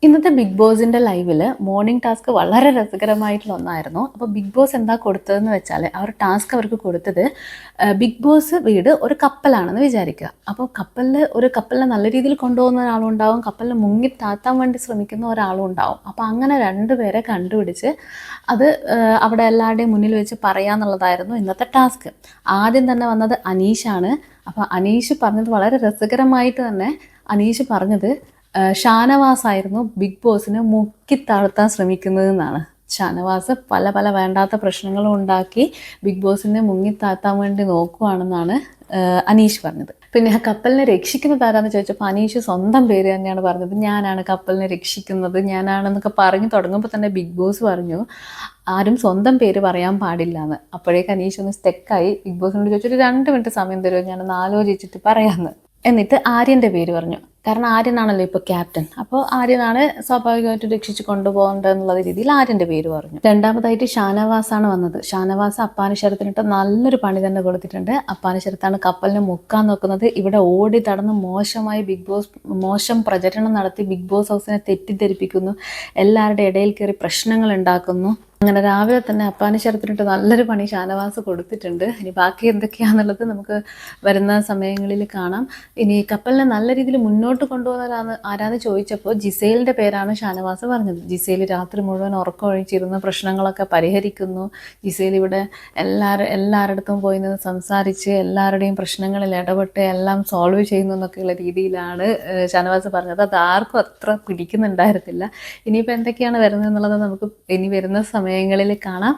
ഇന്നത്തെ ബിഗ് ബോസിൻ്റെ ലൈവിൽ മോർണിംഗ് ടാസ്ക് വളരെ രസകരമായിട്ടുള്ള ഒന്നായിരുന്നു. അപ്പോൾ ബിഗ് ബോസ് എന്താ കൊടുത്തതെന്ന് വെച്ചാൽ ടാസ്ക് അവർക്ക് കൊടുത്തത് ബിഗ് ബോസ് വീട് ഒരു കപ്പലാണെന്ന് വിചാരിക്കുക. അപ്പോൾ കപ്പലിനെ നല്ല രീതിയിൽ കൊണ്ടുപോകുന്ന ഒരാളുണ്ടാവും, കപ്പലിനെ മുങ്ങി താത്താൻ വേണ്ടി ശ്രമിക്കുന്ന ഒരാളും ഉണ്ടാവും. അപ്പോൾ അങ്ങനെ രണ്ടുപേരെ കണ്ടുപിടിച്ച് അത് അവിടെ എല്ലാവരുടെയും മുന്നിൽ വെച്ച് പറയാന്നുള്ളതായിരുന്നു ഇന്നത്തെ ടാസ്ക്. ആദ്യം തന്നെ വന്നത് അനീഷാണ്. അപ്പോൾ അനീഷ് പറഞ്ഞത് വളരെ രസകരമായിട്ട് തന്നെ അനീഷ് പറഞ്ഞത് ഷാനവാസായിരുന്നു ബിഗ് ബോസിനെ മുക്കിത്താഴ്ത്താൻ ശ്രമിക്കുന്നതെന്നാണ്. ഷാനവാസ് പല പല വേണ്ടാത്ത പ്രശ്നങ്ങളും ഉണ്ടാക്കി ബിഗ് ബോസിനെ മുങ്ങിത്താഴ്ത്താൻ വേണ്ടി നോക്കുവാണെന്നാണ് അനീഷ് പറഞ്ഞത്. പിന്നെ കപ്പലിനെ രക്ഷിക്കുന്നത് ആരാന്ന് ചോദിച്ചപ്പോൾ അനീഷ് സ്വന്തം പേര് തന്നെയാണ് പറഞ്ഞത്. ഞാനാണ് കപ്പലിനെ രക്ഷിക്കുന്നത്, ഞാനാണെന്നൊക്കെ പറഞ്ഞു തുടങ്ങുമ്പോൾ തന്നെ ബിഗ് ബോസ് പറഞ്ഞു ആരും സ്വന്തം പേര് പറയാൻ പാടില്ല എന്ന്. അപ്പോഴേക്ക് അനീഷ് ഒന്ന് സ്റ്റെക്കായി. ബിഗ് ബോസിനോട് ചോദിച്ചൊരു 2 മിനിറ്റ് സമയം തരുമോ, ഞാനൊന്ന് ആലോചിച്ചിട്ട് പറയാമെന്ന്. എന്നിട്ട് ആര്യൻ്റെ പേര് പറഞ്ഞു. കാരണം ആര്യനാണല്ലോ ഇപ്പോൾ ക്യാപ്റ്റൻ. അപ്പോൾ ആര്യനാണ് സ്വാഭാവികമായിട്ട് രക്ഷിച്ച് കൊണ്ടുപോകേണ്ടതെന്നുള്ള രീതിയിൽ ആര്യൻ്റെ പേര് പറഞ്ഞു. രണ്ടാമതായിട്ട് ഷാനവാസാണ് വന്നത്. ഷാനവാസ് അപ്പാനിശരത്തിനിട്ട് നല്ലൊരു പണി തന്നെ കൊടുത്തിട്ടുണ്ട്. അപ്പാനിശരത്താണ് കപ്പലിനെ മുക്കാൻ നോക്കുന്നത്. ഇവിടെ ഓടി തടന്ന് മോശമായി മോശം പ്രചരണം നടത്തി ബിഗ് ബോസ് ഹൗസിനെ തെറ്റിദ്ധരിപ്പിക്കുന്നു, എല്ലാവരുടെ ഇടയിൽ കയറി പ്രശ്നങ്ങൾ ഉണ്ടാക്കുന്നു. അങ്ങനെ രാവിലെ തന്നെ അപ്പാനിശരത്തിനിട്ട് നല്ലൊരു പണി ഷാനവാസ് കൊടുത്തിട്ടുണ്ട്. ഇനി ബാക്കി എന്തൊക്കെയാണെന്നുള്ളത് നമുക്ക് വരുന്ന സമയങ്ങളിൽ കാണാം. ഇനി കപ്പലിനെ നല്ല രീതിയിൽ മുന്നോട്ട് കൊണ്ടുപോകുന്നവരാണ് ആരാന്ന് ചോദിച്ചപ്പോൾ ജിസേലിൻ്റെ പേരാണ് ഷാനവാസ് പറഞ്ഞത്. ജിസേൽ രാത്രി മുഴുവൻ ഉറക്കമൊഴിച്ചിരുന്ന് പ്രശ്നങ്ങളൊക്കെ പരിഹരിക്കുന്നു. ജിസേൽ ഇവിടെ എല്ലാവരുടെടുത്തും പോയി നിന്ന് സംസാരിച്ച് എല്ലാവരുടെയും പ്രശ്നങ്ങളിൽ ഇടപെട്ട് എല്ലാം സോൾവ് ചെയ്യുന്നു എന്നൊക്കെയുള്ള രീതിയിലാണ് ഷാനവാസ് പറഞ്ഞത്. അത് ആർക്കും അത്ര പിടിക്കുന്നുണ്ടായിരുന്നില്ല. ഇനിയിപ്പോൾ എന്തൊക്കെയാണ് വരുന്നത് എന്നുള്ളത് നമുക്ക് ഇനി വരുന്ന സമയങ്ങളിൽ കാണാം.